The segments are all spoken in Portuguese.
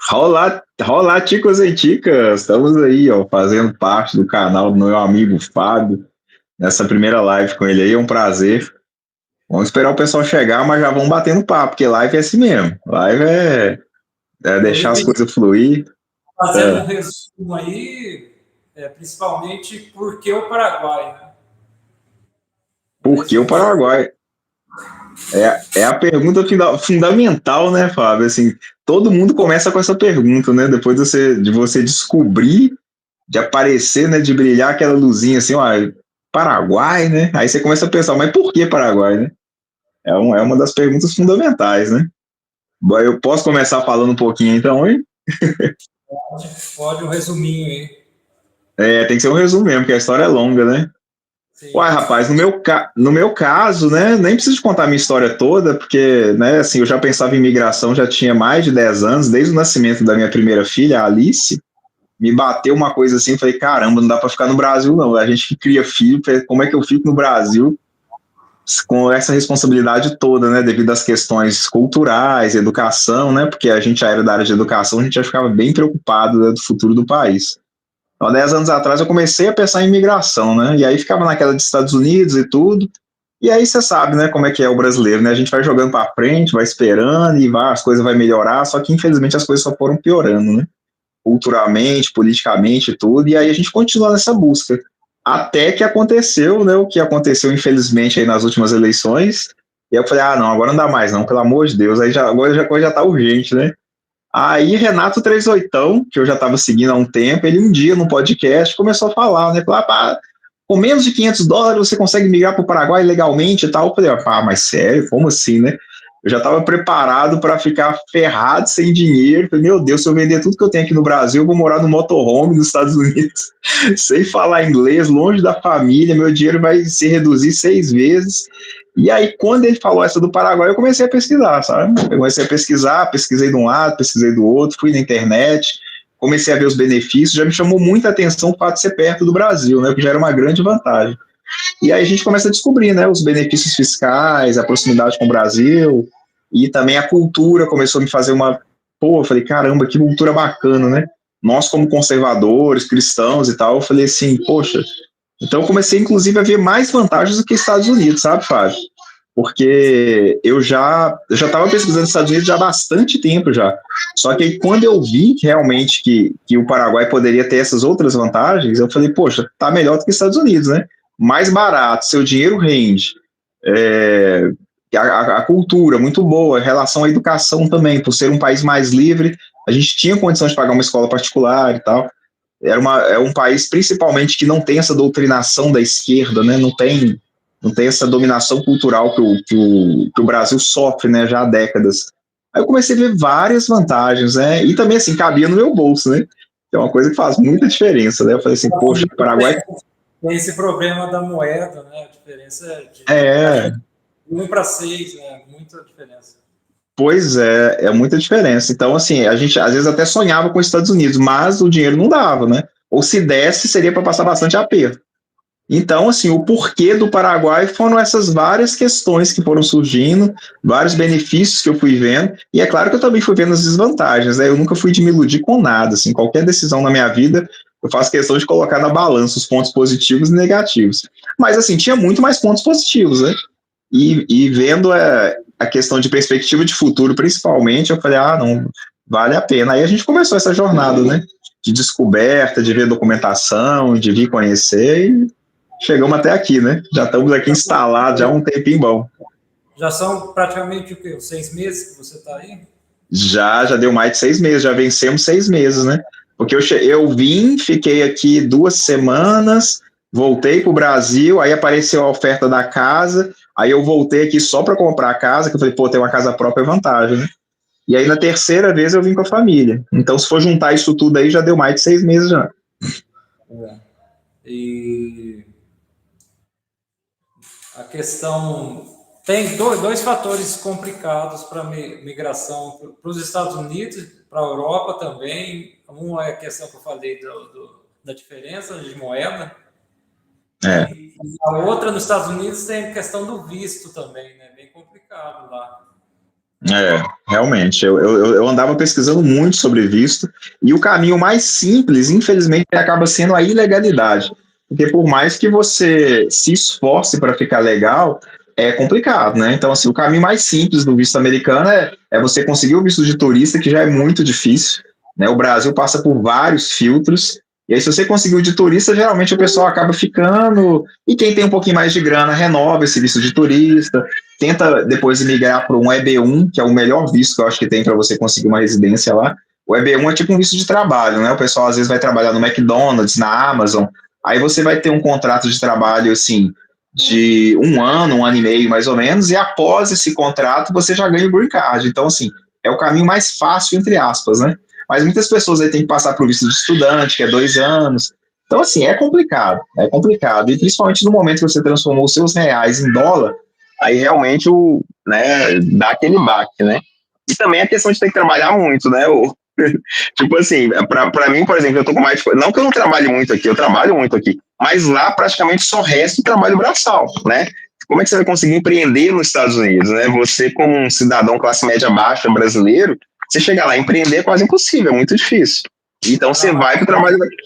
Rola, ticos e ticas, estamos aí, ó, fazendo parte do canal do meu amigo Fábio, nessa primeira live com ele aí, é um prazer. Vamos esperar o pessoal chegar, mas já vamos batendo papo, porque live é assim mesmo, live é Ô, deixar as Levi, coisas fluir. fazendo um É, resumo aí, principalmente por que o Paraguai, né? Um por que o resumo geral. Paraguai? É a pergunta fundamental, né, Fábio? Assim, todo mundo começa com essa pergunta, né? Depois de você descobrir, de aparecer, né, de brilhar aquela luzinha assim, ó, Paraguai, né? Aí você começa a pensar, mas por que Paraguai, né? É uma das perguntas fundamentais, né? Bom, eu posso começar falando um pouquinho então, hein? Pode um resuminho aí. Tem que ser um resumo mesmo, porque a história é longa, né? Uai, Sim. rapaz, no meu caso, né, nem preciso contar a minha história toda, porque, né, assim, eu já pensava em migração, já tinha mais de 10 anos, desde o nascimento da minha primeira filha, a Alice, me bateu uma coisa assim, falei, caramba, não dá para ficar no Brasil não, a gente que cria filho, como é que eu fico no Brasil com essa responsabilidade toda, né, devido às questões culturais, educação, né, porque a gente já era da área de educação, a gente já ficava bem preocupado, né, do futuro do país. Há 10 anos atrás eu comecei a pensar em imigração, né? E aí ficava naquela dos Estados Unidos e tudo. E aí você sabe, né, como é que é o brasileiro, né? A gente vai jogando para frente, vai esperando e as coisas vai melhorar, só que infelizmente as coisas só foram piorando, né? Culturalmente, politicamente e tudo. E aí a gente continua nessa busca. Até que aconteceu, né, o que aconteceu infelizmente aí nas últimas eleições. E aí eu falei: "Ah, não, agora não dá mais não, pelo amor de Deus". Aí agora a coisa já tá urgente, né? Aí Renato 38, que eu já estava seguindo há um tempo, ele um dia no podcast começou a falar, né? Falar, com menos de US$ 500 você consegue migrar para o Paraguai legalmente e tal. Eu falei, mas sério, como assim, né? Eu já estava preparado para ficar ferrado, sem dinheiro. Falei, meu Deus, se eu vender tudo que eu tenho aqui no Brasil, eu vou morar no motorhome nos Estados Unidos, sem falar inglês, longe da família, meu dinheiro vai se reduzir 6 vezes. E aí, quando ele falou essa do Paraguai, eu comecei a pesquisar, sabe? Eu comecei a pesquisar, pesquisei de um lado, pesquisei do outro, fui na internet, comecei a ver os benefícios, já me chamou muita atenção o fato de ser perto do Brasil, né? Que já era uma grande vantagem. E aí a gente começa a descobrir, né? Os benefícios fiscais, a proximidade com o Brasil, e também a cultura começou a me fazer uma. Pô, eu falei, caramba, que cultura bacana, né? Nós, como conservadores, cristãos e tal, eu falei assim, poxa. Então eu comecei, inclusive, a ver mais vantagens do que Estados Unidos, sabe, Fábio? Porque eu já estava pesquisando nos Estados Unidos já há bastante tempo já. Só que aí, quando eu vi realmente que o Paraguai poderia ter essas outras vantagens, eu falei, poxa, tá melhor do que Estados Unidos, né? Mais barato, seu dinheiro rende, é, a cultura muito boa, em relação à educação também, por ser um país mais livre, a gente tinha condição de pagar uma escola particular e tal. É um país principalmente que não tem essa doutrinação da esquerda, né? Não tem essa dominação cultural que o Brasil sofre, né, já há décadas. Aí eu comecei a ver várias vantagens, né? E também, assim, cabia no meu bolso, né? Que é uma coisa que faz muita diferença, né? Eu falei assim, poxa, o Paraguai Tem esse problema da moeda, né? A diferença é de é. praticamente 1 para 6, né? Muita diferença. Pois é muita diferença. Então, assim, a gente às vezes até sonhava com os Estados Unidos, mas o dinheiro não dava, né? Ou se desse, seria para passar bastante aperto. Então, assim, o porquê do Paraguai foram essas várias questões que foram surgindo, vários benefícios que eu fui vendo, e é claro que eu também fui vendo as desvantagens, né? Eu nunca fui de me iludir com nada, assim, qualquer decisão na minha vida, eu faço questão de colocar na balança os pontos positivos e negativos. Mas, assim, tinha muito mais pontos positivos, né? E vendo a questão de perspectiva de futuro, principalmente, eu falei, não, vale a pena. Aí a gente começou essa jornada, né? De descoberta, de ver documentação, de vir conhecer, e chegamos até aqui, né? Já estamos aqui instalados já há um tempinho bom. Já são praticamente o quê? Os 6 meses que você está aí? Já deu mais de 6 meses, já vencemos 6 meses, né? Porque eu vim, fiquei aqui 2 semanas, voltei para o Brasil, aí apareceu a oferta da casa, aí eu voltei aqui só para comprar a casa, que eu falei, pô, ter uma casa própria é vantagem, né? E aí na terceira vez eu vim com a família. Então, se for juntar isso tudo aí, já deu mais de 6 meses já. É. E a questão. Tem dois fatores complicados para migração para os Estados Unidos, para a Europa também. Um é a questão que eu falei da diferença de moeda, É, e a outra nos Estados Unidos tem a questão do visto também, né? Bem complicado lá. Realmente, eu andava pesquisando muito sobre visto, e o caminho mais simples, infelizmente, acaba sendo a ilegalidade, porque por mais que você se esforce para ficar legal, é complicado, né? Então, assim, o caminho mais simples do visto americano é você conseguir o visto de turista, que já é muito difícil, né? O Brasil passa por vários filtros, e aí se você conseguir o de turista, geralmente o pessoal acaba ficando, e quem tem um pouquinho mais de grana renova esse visto de turista, tenta depois migrar para um EB1, que é o melhor visto que eu acho que tem para você conseguir uma residência lá. O EB1 é tipo um visto de trabalho, né? O pessoal às vezes vai trabalhar no McDonald's, na Amazon, aí você vai ter um contrato de trabalho, assim, de um ano e meio, mais ou menos, e após esse contrato você já ganha o green card. Então, assim, é o caminho mais fácil, entre aspas, né? Mas muitas pessoas aí têm que passar por visto de estudante, que é 2 anos. Então, assim, é complicado. E principalmente no momento que você transformou os seus reais em dólar, aí realmente dá aquele baque, né? E também a questão de ter que trabalhar muito, né? Tipo assim, para mim, por exemplo, eu tô com mais. Não que eu não trabalhe muito aqui, eu trabalho muito aqui, mas lá praticamente só resta o trabalho braçal, né? Como é que você vai conseguir empreender nos Estados Unidos, né? Você, como um cidadão classe média baixa brasileiro, você chegar lá e empreender é quase impossível, é muito difícil. Então você vai para o trabalho daqui.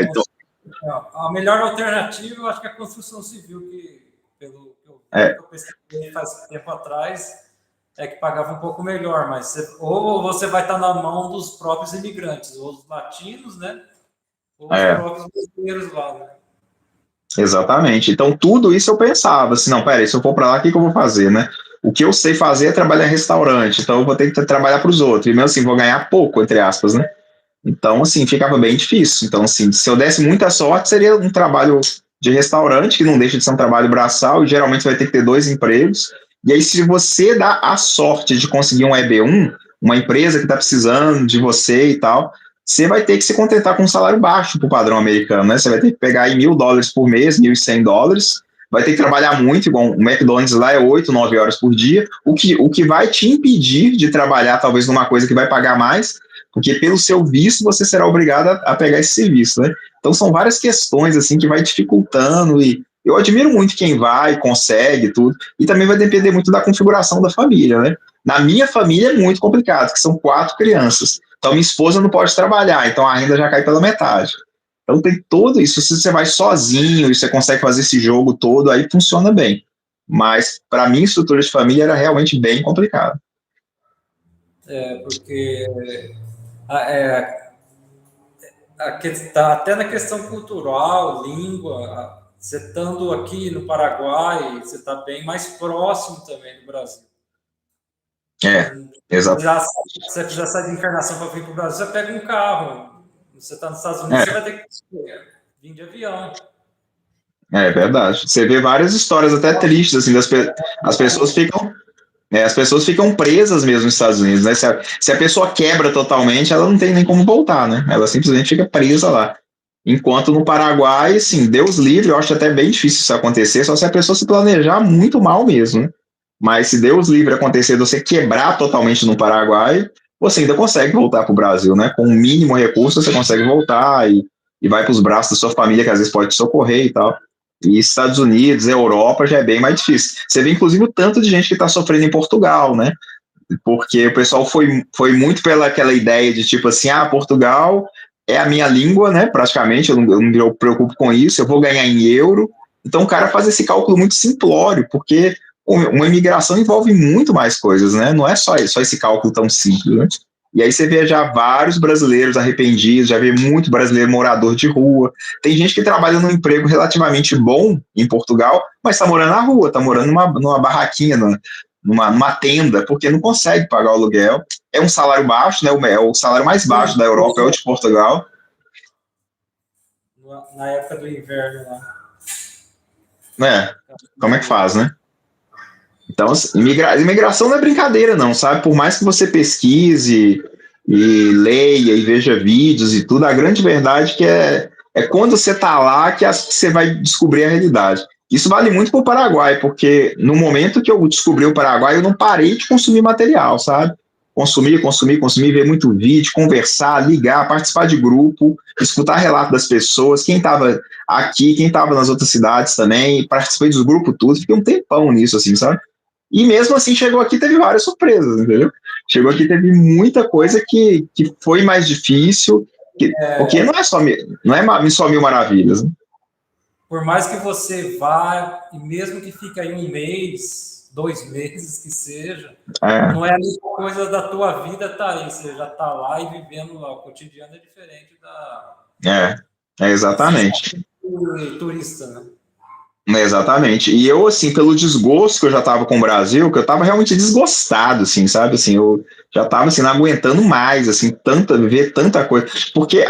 Então... A melhor alternativa, eu acho que é a construção civil, que pelo que eu pesquisei faz tempo atrás, é que pagava um pouco melhor, mas ou você vai estar na mão dos próprios imigrantes, ou os latinos, né? Ou os próprios brasileiros lá, né? Exatamente. Então, tudo isso eu pensava, assim, não, peraí, se eu for para lá, o que eu vou fazer, né? O que eu sei fazer é trabalhar em restaurante, então eu vou ter que trabalhar para os outros, e mesmo assim, vou ganhar pouco, entre aspas, né? Então, assim, ficava bem difícil. Então, assim, se eu desse muita sorte, seria um trabalho de restaurante, que não deixa de ser um trabalho braçal, e geralmente você vai ter que ter 2 empregos. E aí, se você dá a sorte de conseguir um EB1, uma empresa que está precisando de você e tal, você vai ter que se contentar com um salário baixo para o padrão americano, né? Você vai ter que pegar aí $1.000 por mês, $1.100, vai ter que trabalhar muito, igual o McDonald's lá é 8, 9 horas por dia, o que vai te impedir de trabalhar talvez numa coisa que vai pagar mais, porque pelo seu visto você será obrigado a pegar esse serviço, né? Então são várias questões assim que vai dificultando, e eu admiro muito quem vai, consegue tudo, e também vai depender muito da configuração da família, né? Na minha família é muito complicado, que são 4 crianças. Então minha esposa não pode trabalhar, então a renda já cai pela metade. Então tem tudo isso. Se você vai sozinho e você consegue fazer esse jogo todo, aí funciona bem. Mas para mim, estrutura de família era realmente bem complicado. Porque até na questão cultural, língua, você estando aqui no Paraguai, você está bem mais próximo também do Brasil. Exato. Se você quiser sair de encarnação para vir para o Brasil, você pega um carro. Você está nos Estados Unidos, você vai ter que vir de avião. É verdade. Você vê várias histórias até tristes, assim, as pessoas ficam presas mesmo nos Estados Unidos, né? Se a pessoa quebra totalmente, ela não tem nem como voltar, né? Ela simplesmente fica presa lá. Enquanto no Paraguai, assim, Deus livre, eu acho até bem difícil isso acontecer, só se a pessoa se planejar muito mal mesmo, né? Mas se Deus livre acontecer de você quebrar totalmente no Paraguai, você ainda consegue voltar para o Brasil, né? Com o mínimo recurso, você consegue voltar e vai para os braços da sua família, que às vezes pode te socorrer e tal. E Estados Unidos, Europa, já é bem mais difícil. Você vê, inclusive, o tanto de gente que está sofrendo em Portugal, né? Porque o pessoal foi muito pela aquela ideia de tipo assim, Portugal é a minha língua, né? Praticamente, eu não me preocupo com isso, eu vou ganhar em euro. Então o cara faz esse cálculo muito simplório, porque uma imigração envolve muito mais coisas, né? Não é só esse cálculo tão simples, né? E aí você vê já vários brasileiros arrependidos, já vê muito brasileiro morador de rua. Tem gente que trabalha num emprego relativamente bom em Portugal, mas está morando na rua, está morando numa barraquinha, numa tenda, porque não consegue pagar o aluguel. É um salário baixo, né? É o salário mais baixo da Europa, é o de Portugal. Na época do inverno lá. Como é que faz, né? Então, imigração não é brincadeira, não, sabe? Por mais que você pesquise e leia e veja vídeos e tudo, a grande verdade que é quando você está lá que você vai descobrir a realidade. Isso vale muito para o Paraguai, porque no momento que eu descobri o Paraguai, eu não parei de consumir material, sabe? Consumir, ver muito vídeo, conversar, ligar, participar de grupo, escutar relato das pessoas, quem estava aqui, quem estava nas outras cidades também, participei dos grupos tudo, fiquei um tempão nisso, assim, sabe? E mesmo assim, chegou aqui, teve várias surpresas, entendeu? Chegou aqui, teve muita coisa que foi mais difícil, porque não é só só mil maravilhas, né? Por mais que você vá, e mesmo que fique aí um mês, 2 meses que seja, não é a mesma coisa da tua vida tá aí, você já tá lá e vivendo lá, o cotidiano é diferente exatamente. Turista, né? Exatamente. E eu, assim, pelo desgosto que eu já tava com o Brasil, que eu tava realmente desgostado, assim, sabe? Assim, eu já tava, assim, não aguentando mais, assim, ver tanta coisa. Porque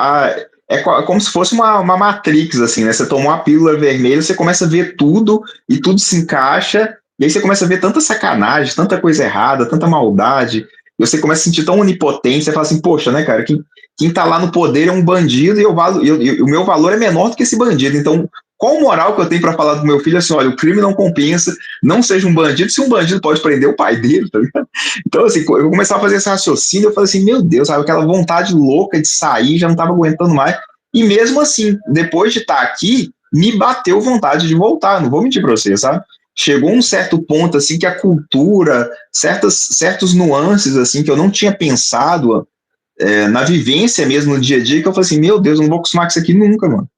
como se fosse uma Matrix, assim, né? Você tomou uma pílula vermelha, você começa a ver tudo, e tudo se encaixa, e aí você começa a ver tanta sacanagem, tanta coisa errada, tanta maldade, e você começa a sentir tão onipotente, você fala assim, poxa, né, cara, quem tá lá no poder é um bandido, e o meu valor é menor do que esse bandido, então qual moral que eu tenho para falar do meu filho assim, olha, o crime não compensa, não seja um bandido, se um bandido pode prender o pai dele, tá ligado? Então, assim, eu começava a fazer esse raciocínio, eu falei assim, meu Deus, sabe, aquela vontade louca de sair, já não estava aguentando mais, e mesmo assim, depois de estar aqui, me bateu vontade de voltar, não vou mentir para você, sabe? Chegou um certo ponto, assim, que a cultura, certos nuances, assim, que eu não tinha pensado na vivência mesmo, no dia a dia, que eu falei assim, meu Deus, eu não vou acostumar com isso aqui nunca, mano.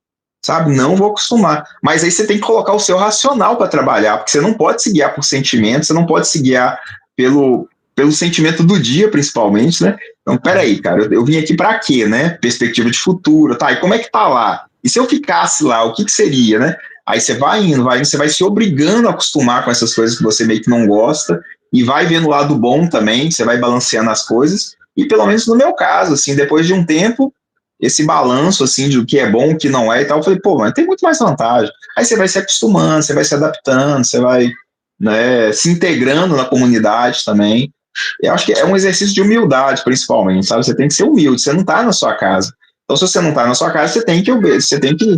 Sabe? Não vou acostumar. Mas aí você tem que colocar o seu racional para trabalhar, porque você não pode se guiar por sentimento, você não pode se guiar pelo sentimento do dia, principalmente, né? Então, peraí, cara, eu vim aqui para quê, né? Perspectiva de futuro, tá? E como é que tá lá? E se eu ficasse lá, o que seria, né? Aí você vai indo, você vai se obrigando a acostumar com essas coisas que você meio que não gosta, e vai vendo o lado bom também, você vai balanceando as coisas, e pelo menos no meu caso, assim, depois de um tempo, esse balanço, assim, de o que é bom, o que não é e tal, eu falei, pô, mas tem muito mais vantagem. Aí você vai se acostumando, você vai se adaptando, você vai, né, se integrando na comunidade também. Eu acho que é um exercício de humildade, principalmente, sabe? Você tem que ser humilde, você não está na sua casa. Então, se você não está na sua casa, você tem que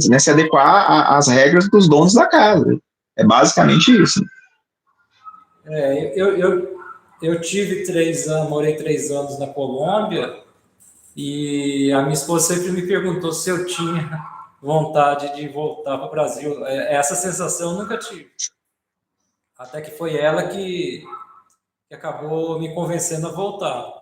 né, se adequar às regras dos donos da casa. É basicamente isso. Eu tive 3 anos, morei 3 anos na Colômbia, e a minha esposa sempre me perguntou se eu tinha vontade de voltar para o Brasil. Essa sensação eu nunca tive. Até que foi ela que acabou me convencendo a voltar.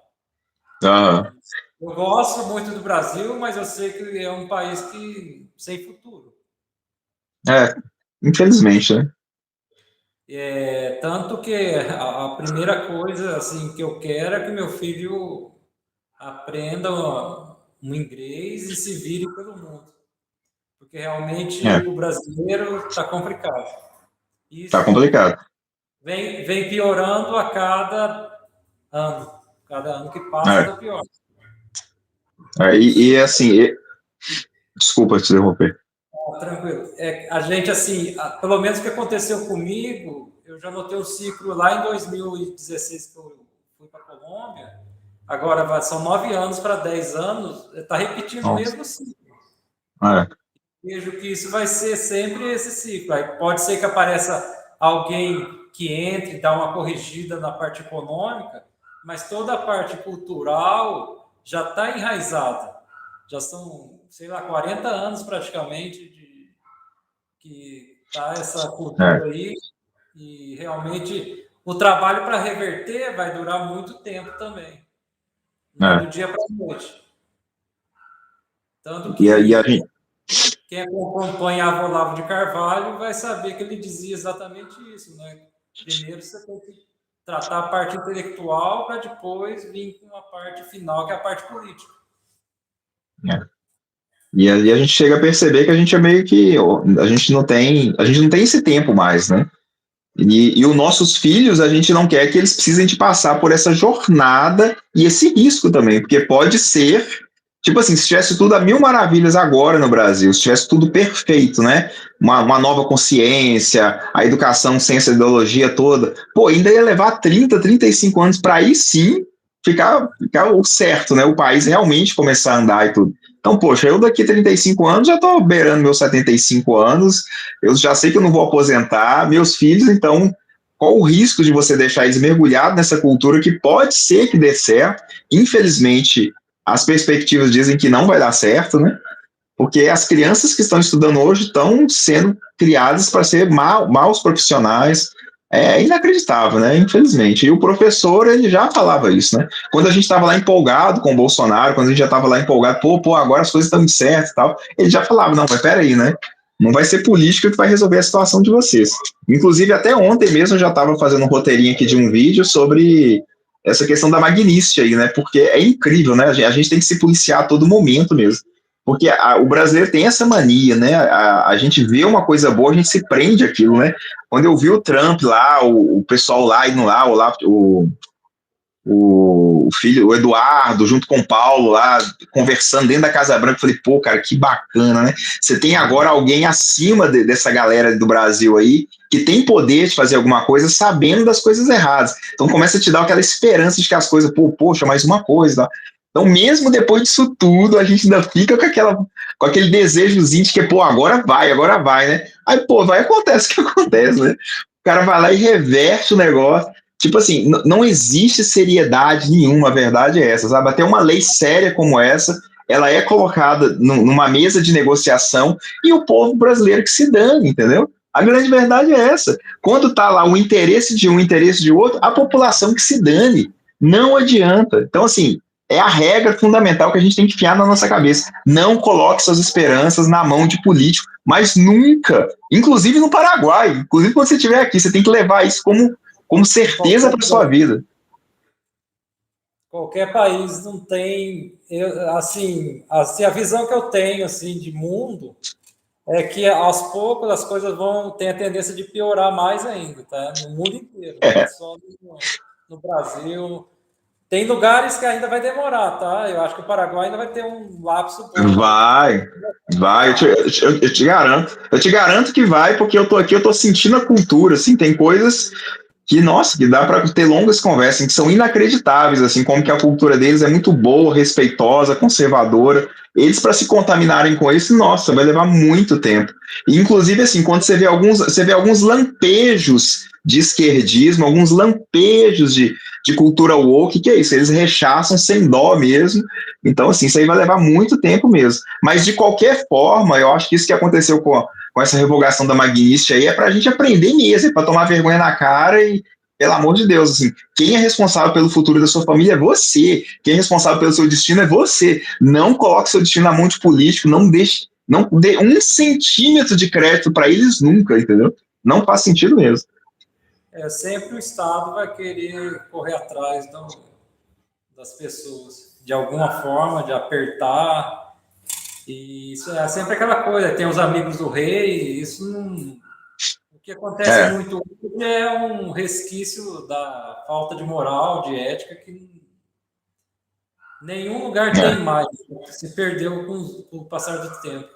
Eu gosto muito do Brasil, mas eu sei que é um país que sem futuro. Infelizmente, né? Tanto que a primeira coisa assim que eu quero é que meu filho aprenda um inglês e se vire pelo mundo. Porque realmente o brasileiro está complicado. Tá complicado. Vem piorando a cada ano. Cada ano que passa está pior. Assim, desculpa te interromper. Tranquilo. A gente, assim, pelo menos o que aconteceu comigo, eu já notei o ciclo lá em 2016 que eu fui para a Colômbia. Agora são 9 anos para 10 anos, está repetindo o mesmo ciclo. Vejo que isso vai ser sempre esse ciclo. Aí pode ser que apareça alguém que entre, dá uma corrigida na parte econômica, mas toda a parte cultural já está enraizada. Já são, sei lá, 40 anos praticamente que está essa cultura aí, e realmente o trabalho para reverter vai durar muito tempo também. Não é do dia para a noite. Tanto que quem acompanhava o Olavo de Carvalho vai saber que ele dizia exatamente isso, né? Primeiro você tem que tratar a parte intelectual para depois vir com a parte final, que é a parte política. E aí a gente chega a perceber que a gente é meio que a gente não tem esse tempo mais, né? E os nossos filhos, a gente não quer que eles precisem de passar por essa jornada e esse risco também, porque pode ser, tipo assim, se tivesse tudo a mil maravilhas agora no Brasil, se tivesse tudo perfeito, né? Uma nova consciência, a educação sem essa ideologia toda, pô, ainda ia levar 30, 35 anos para aí sim ficar o certo, né? O país realmente começar a andar e tudo. Então, poxa, eu daqui a 35 anos já estou beirando meus 75 anos, eu já sei que eu não vou aposentar, meus filhos, então, qual o risco de você deixar eles mergulhados nessa cultura que pode ser que dê certo? Infelizmente, as perspectivas dizem que não vai dar certo, né? Porque as crianças que estão estudando hoje estão sendo criadas para ser maus profissionais, É inacreditável, né? Infelizmente. E o professor, ele já falava isso, né? Quando a gente estava lá empolgado com o Bolsonaro, quando a gente já estava lá empolgado, pô, agora as coisas estão certas e tal, ele já falava, não, mas peraí, né? Não vai ser política que vai resolver a situação de vocês. Inclusive, até ontem mesmo eu já estava fazendo um roteirinho aqui de um vídeo sobre essa questão da magnífica aí, né? Porque é incrível, né? A gente tem que se policiar a todo momento mesmo. Porque o brasileiro tem essa mania, né? A gente vê uma coisa boa, a gente se prende aquilo, né? Quando eu vi o Trump lá, o pessoal lá indo lá, o filho, o Eduardo, junto com o Paulo lá, conversando dentro da Casa Branca, eu falei, pô, cara, que bacana, né? Você tem agora alguém acima dessa galera do Brasil aí, que tem poder de fazer alguma coisa sabendo das coisas erradas. Então começa a te dar aquela esperança de que as coisas, poxa, mais uma coisa, tá? Então, mesmo depois disso tudo, a gente ainda fica com aquele desejozinho de que, pô, agora vai, né? Aí, pô, vai, acontece o que acontece, né? O cara vai lá e reverte o negócio. Tipo assim, não existe seriedade nenhuma, a verdade é essa, sabe? Até uma lei séria como essa, ela é colocada numa mesa de negociação e o povo brasileiro que se dane, entendeu? A grande verdade é essa. Quando tá lá o interesse de um, o interesse de outro, a população que se dane. Não adianta. Então, assim, é a regra fundamental que a gente tem que fiar na nossa cabeça. Não coloque suas esperanças na mão de político, mas nunca. Inclusive no Paraguai. Inclusive quando você estiver aqui, você tem que levar isso como certeza para sua vida. Qualquer país não tem, assim, a visão que eu tenho assim de mundo é que aos poucos as coisas vão ter a tendência de piorar mais ainda, tá? No mundo inteiro, não é só no Brasil. Tem lugares que ainda vai demorar, tá? Eu acho que o Paraguai ainda vai ter um lapso bom aí. Vai, eu te garanto. Eu te garanto que vai, porque eu tô aqui, eu tô sentindo a cultura, assim, tem coisas que, nossa, que dá para ter longas conversas, que são inacreditáveis, assim, como que a cultura deles é muito boa, respeitosa, conservadora. Eles, para se contaminarem com isso, nossa, vai levar muito tempo. E, inclusive, assim, quando você vê alguns lampejos de esquerdismo, alguns lampejos de cultura woke, que é isso? Eles rechaçam sem dó mesmo. Então, assim, isso aí vai levar muito tempo mesmo. Mas, de qualquer forma, eu acho que isso que aconteceu com essa revogação da Magnífica aí é para a gente aprender mesmo, é para tomar vergonha na cara e, pelo amor de Deus, assim, quem é responsável pelo futuro da sua família é você, quem é responsável pelo seu destino é você. Não coloque seu destino na mão de político, não dê 1 centímetro de crédito para eles nunca, entendeu? Não faz sentido mesmo. Sempre o Estado vai querer correr atrás das pessoas, de alguma forma, de apertar. E isso é sempre aquela coisa, tem os amigos do rei, isso não. O que acontece É, muito hoje é um resquício da falta de moral, de ética, que nenhum lugar tem é. mais, se perdeu com o passar do tempo.